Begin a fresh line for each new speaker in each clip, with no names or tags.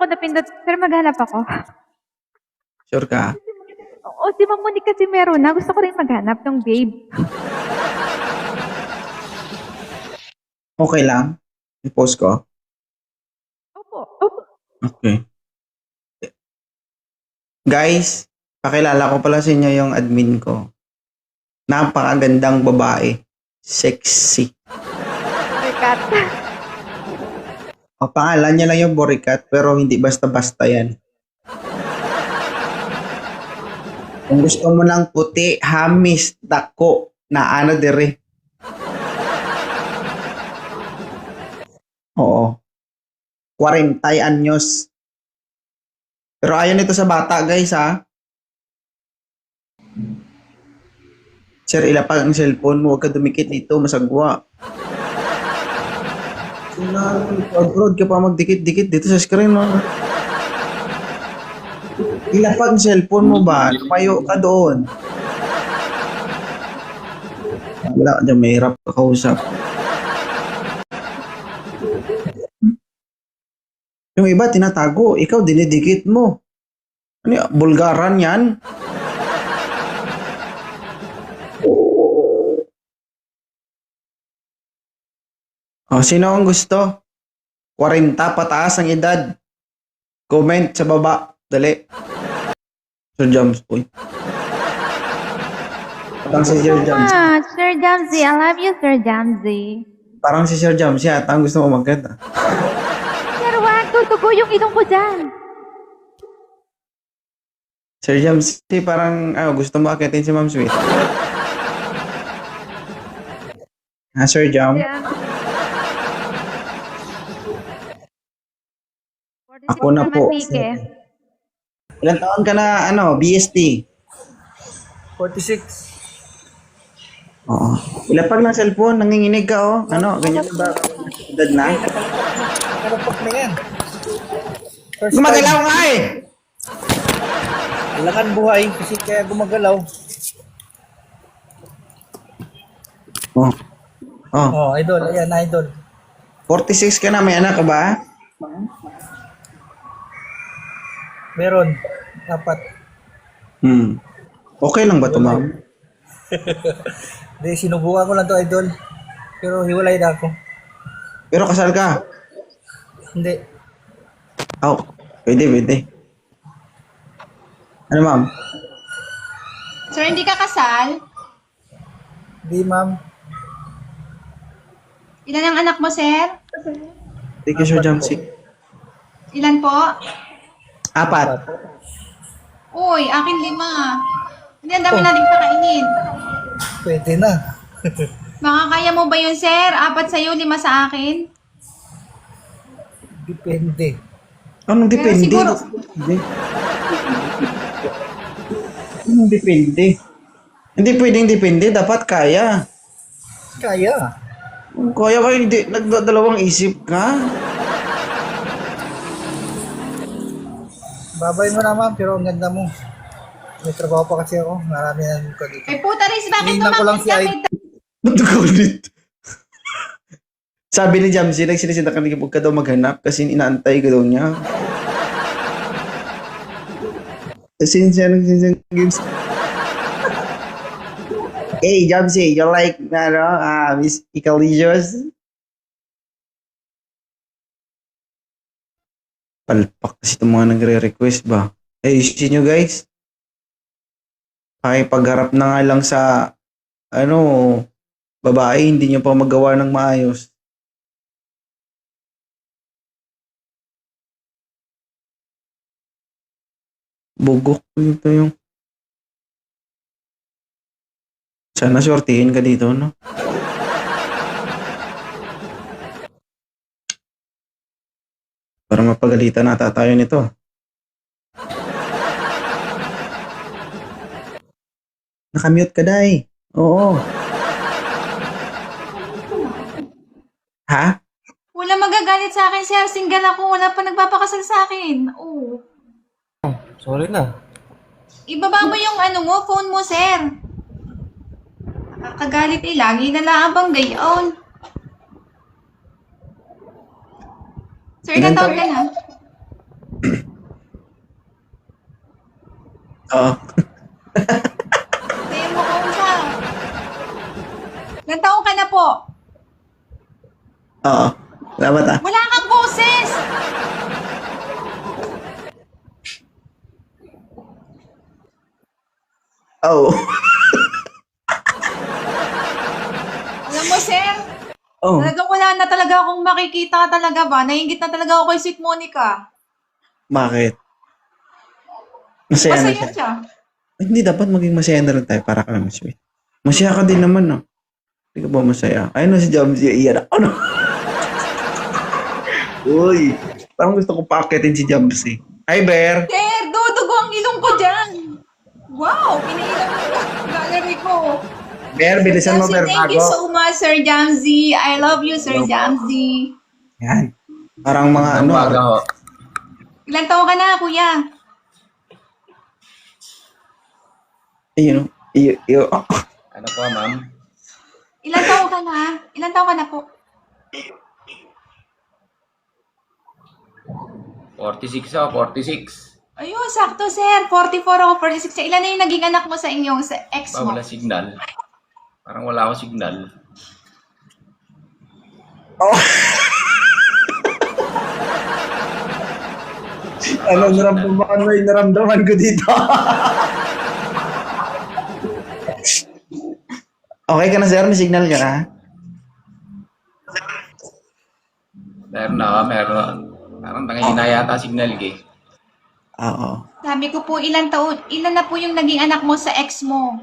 ako napindot. Sir, maghanap ako.
Sure ka?
Oo, si Ma'am Monique kasi meron na. Gusto ko rin maghanap ng babe.
Okay lang? I-post ko?
Opo. Opo.
Okay. Guys, pakilala ko pala sa inyo yung admin ko. Napakagandang babae. Sexy.
Rekat.
Ang pangalan niya lang yung Boricat, pero hindi basta-basta yan. Kung gusto mo ng puti, hamis, dako, na ano dire. Oo. 40 anyos. Pero ayaw nito sa bata, guys, ha? Sir, ilapag ang cellphone mo. Huwag ka dumikit dito, masagwa. Abroad ka pa magdikit-dikit dito sa screen, no? Ilapag ang cellphone mo ba? Lumayo ka doon. Wala ka dyan, may hirap ka kausap. Yung iba, tinatago. Ikaw, dinidikit mo. Ano yan? Bulgaran yan? Oh, sino ang gusto? 40 pataas ang edad. Comment sa baba. Dali. Sir Jams. Uy. Parang si Sir Jams.
Sir Jamzy. I love you, Sir Jamzy.
Parang si Sir Jams yata ang gusto mo magkita.
Sir, wag. Tutugo yung ilong ko dyan.
Sir Jams, parang gusto mo akitin si Ma'am Sweet. Ha, Sir Jam?
Yan.
Ako na po.
Manike.
Ilan taon ka na, BST?
46.
Oo. Ilapag ng cellphone, nanginginig ka, oh. Ano, ganyan na ba? Edad na?
Nakalapak na yan. First
Gumagalaw nga eh!
Kailangan buhay kasi kaya gumagalaw.
Oh. Oh.
Oh, idol. Ayan, idol.
46 ka na, may anak ka ba?
Meron. Dapat.
Okay lang ba ito, ma'am?
Hindi, sinubukan ko lang to idol. Pero hiwalay na ako.
Pero kasal ka?
Hindi.
Oh, pwede. Ano, ma'am?
Sir, hindi ka kasal?
Hindi, ma'am.
Ilan ang anak mo, sir?
Thank you, Sir Jamsi.
Ilan po?
4.
Uy, akin 5. Hindi, ang dami nating pakainin.
Pwede na.
Makakaya mo ba yun, sir? 4 sa'yo, 5 sa akin?
Depende.
Anong
Pero
depende?
siguro-
Anong depende? Hindi pwedeng depende, dapat kaya.
Kaya.
Kung kaya ka, hindi, nagdadalawang isip ka.
Babay mo na, ma'am. Pero ang ganda mo. May trabaho pa kasi ako. Marami na ko dito.
Ay, puta rin, bakit
Tingnan ko lang
tumakot
si
ka?
Id.
Ba't nag-ulit? Sabi ni Jamsi, nagsinisita ka huwag ka daw maghanap kasi inaantay ka daw niya. Kasi siya nagsinisita. Hey, Jamsi, you like, Miss Icalicious? Palpak kasi itong mga nagre-request ba? Ayusin nyo, guys. Ay, pagharap na nga lang sa, babae, hindi nyo pa magawa ng maayos. Bugok dito yung... Sana sortihin ka dito, no? Para mapagalitan nata tayo nito. Nakamute ka, Day. Oo. Ha?
Wala magagalit sa akin, sir. Single ako. Wala pa nagpapakasal sa akin. Oo.
Sorry na.
Ibaba mo yung phone mo, sir. Nakakagalit lagi na lang abang gayon. Sir, ilan
Ilan
taon ka na?
Oo.
Tayo mo kausap. Ilang taong ka na po?
Oo. Salamat ah.
Wala kang boses!
Oo.
Alam mo, sir,
Oh.
talagang wala na talaga akong makikita talaga ba? Naiingit na talaga ako kay Sweet Monica.
Bakit? Masaya na
Masaya
siya.
siya.
Hindi dapat maging masaya na rin tayo para ka naman sweet. Masaya ka din naman, no? Hindi ka ba masaya? Ayun na si Jamsi, iyan ako, no? Uy, parang gusto ko paakitin si Jamsi. Hi, Bear!
Sir, dudugo ang ilong ko dyan. Wow, piniilang mo yung gallery ko.
Bear, bilisan mo, Bear,
Thank you
bago.
so much, Sir Jamzi. I love you, Sir Jamzi.
Yan. Parang mga ano.
Umaga ho.
Ilang taon ka na, kuya?
Ayun, iyo.
Ano po, ma'am?
Ilang taon ka na? Ilang taon ka na po?
46 ho, 46.
Ayun, sakto, sir. 44 ako, 46. Ilan na yung naging anak mo sa inyong sa ex
Ba,
mo?
wala signal. Parang wala akong signal.
Anong naramdaman mo yung naramdaman ko dito? Okay ka na, sir? May signal ka na?
Meron. Parang tangina yata signal eh.
Oo.
Sabi ko po, ilan na po yung naging anak mo sa ex mo?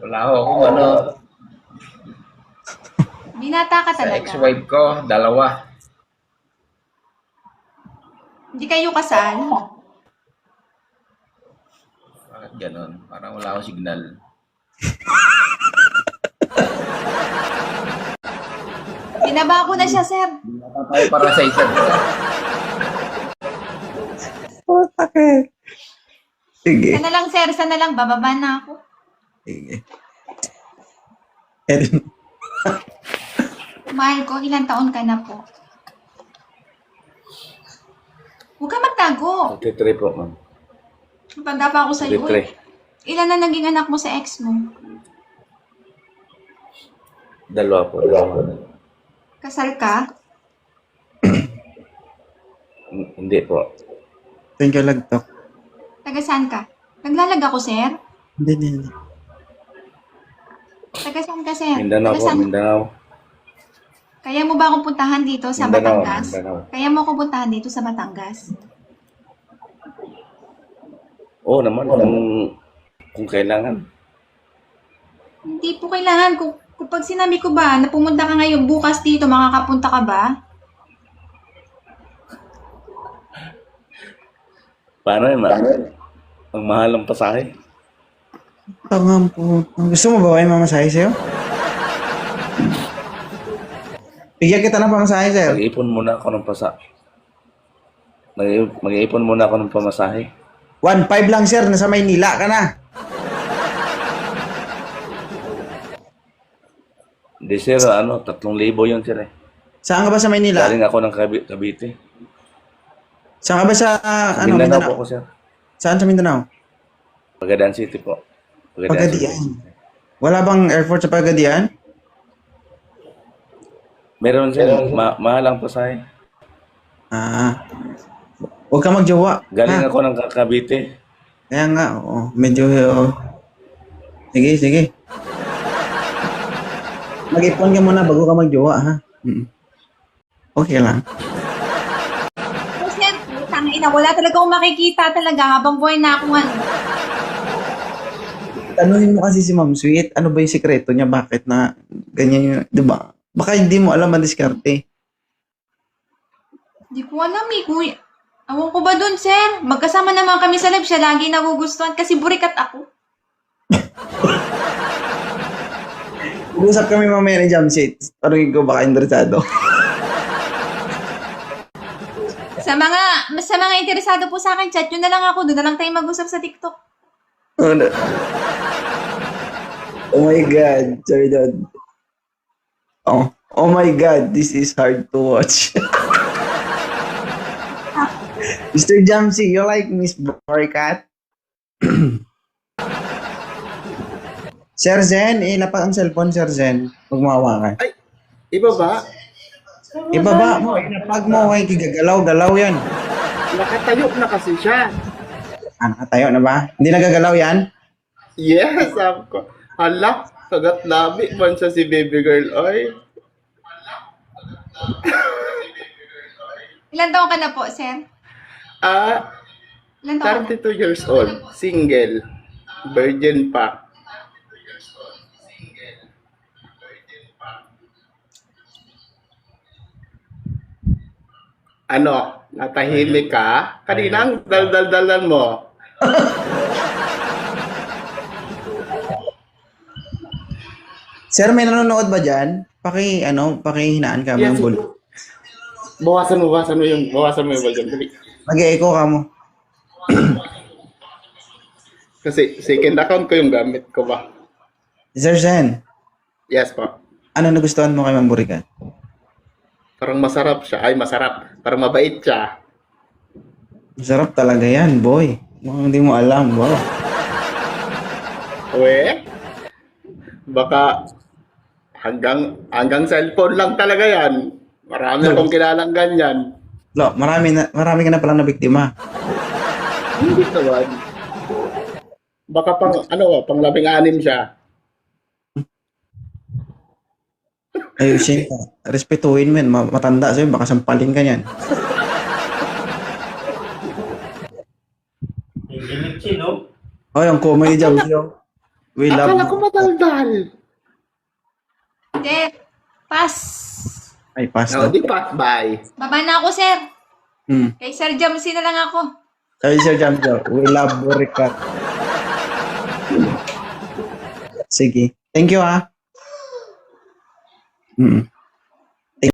Wala ho akong ano.
Binata ka
Sa
talaga.
ex-wife ko, 2.
Hindi kayo kasal?
Bakit ganon? Parang wala akong signal.
Binaba ko na siya, sir.
Tayo para sa isa't isa.
Oh, sakit. Sige.
Sana lang, sir. Sana lang. Bababa na ako.
Sige. Erin.
Mahal ko, ilang taon ka na po? Huwag ka magtago.
33 po, ma'am.
Tanda pa ako sa iyo.
33.
Ilan na naging anak mo sa ex mo?
2 po, 2.
Kasal ka?
Hindi po.
Thank you, lagtok.
Taga saan ka? Naglalag ako, sir?
Hindi.
Taga saan ka, sir?
Mindanao
Taga
po,
saan?
Mindanao.
Kaya mo ba akong puntahan dito sa
Mindanao,
Batangas?
Mindanao.
Kaya mo akong puntahan dito sa Batangas?
Oo naman, kung kailangan.
Hindi po kailangan. Kung pag sinabi ko ba na pumunta ka ngayon bukas dito, makakapunta ka ba?
Paano yun, ma'am? Ang mahal ng pasahe.
Tangang po. Gusto mo ba kayo mamasahe sa'yo? Bigyan kita ng pamasahe, sir.
Mag-iipon muna ako ng mag-iipon muna ako ng pamasahe.
1.5 lang, sir. Nasa Maynila ka na.
Hindi, sir, 3,000 yun, sir eh.
Saan ka ba sa Maynila?
Galing ako ng Cavite.
Saan ka ba sa,
Mindanao po
Mindanao?
ako, sir.
Saan sa Mindanao?
Pagadian City po.
Pagadian. Wala bang airport sa Pagadian?
Meron, sir. Mahal ang pasahe.
Huwag ka magjowa.
Galing
ha?
ako ng Cavite.
Kaya nga, oo. Medyo, Sige. Mag-ipon ka muna bago ka magjowa, ha? Okay lang.
Sir, tangina, wala talaga akong makikita talaga habang buhay na ako ano.
Tanungin mo kasi si Ma'am Sweet, ano ba yung sikreto niya? Bakit na ganyan yung, di ba? Baka hindi mo alam ang diskarte.
Hindi ko alam eh, kuya. Awan ko ba dun, sir? Magkasama naman kami sa live. Siya lagi nagugustuhan kasi burikat ako.
Usap kami mamaya ni Jamsit. Tanungin ko baka interesado.
Sa mga interesado po sa akin, chat nyo na lang ako. Doon na lang tayo mag-usap sa TikTok.
Ano? Oh my God, sorry dad. Oh my God, this is hard to watch. Mr. Jamsi, you like Miss Boricat? Sir Zen, ilapat ang cellphone, Sir Zen. Magmawa ka.
Iba ba?
Ibaba mo, ilapag mo, ay gigagalaw-galaw yan.
Nakatayo na kasi siya.
Nakatayo na ba? Hindi nagagalaw yan?
Yes, sabi ko. Hala, kagat labi man siya si baby girl. Oy.
Ilan taon ka na po, sir? Ilan taon ka na?
32 years old. Single. Virgin pa. Ano? Natahimik ka? Kaninang dal-dal-dalan mo?
Sir, may nanonood ba dyan? Pakihinaan ka mo
Yes.
yung bulo.
Bawasan mo yung volume. Dali.
Mag-echo ka mo.
Kasi second account ko yung gamit ko ba?
Sir Zen,
Yes po.
ano nagustuhan mo kay Ma'am Boricat?
Parang masarap siya. Ay, masarap. Parang mabait siya.
Masarap talaga yan, boy. Mukhang hindi mo alam, wow.
We? Baka hanggang cellphone lang talaga yan. Marami akong kilalang ganyan.
Lo, marami ka na palang nabiktima.
Hindi naman. Baka pang 16 siya.
Ayusin ka. Respetuhin mo yan. Matanda sa'yo, baka sampalin ka yan. Oh, yung comedy dyan. We love
Akala ko mataldal.
Sir, pass.
Ay, pass
No,
na.
di pass by.
Baba na ako, sir.
Hmm.
Kay Sir Jamsi na lang ako.
Sabi Sir Jamjo, we love Boricat. Sige. Thank you, ha.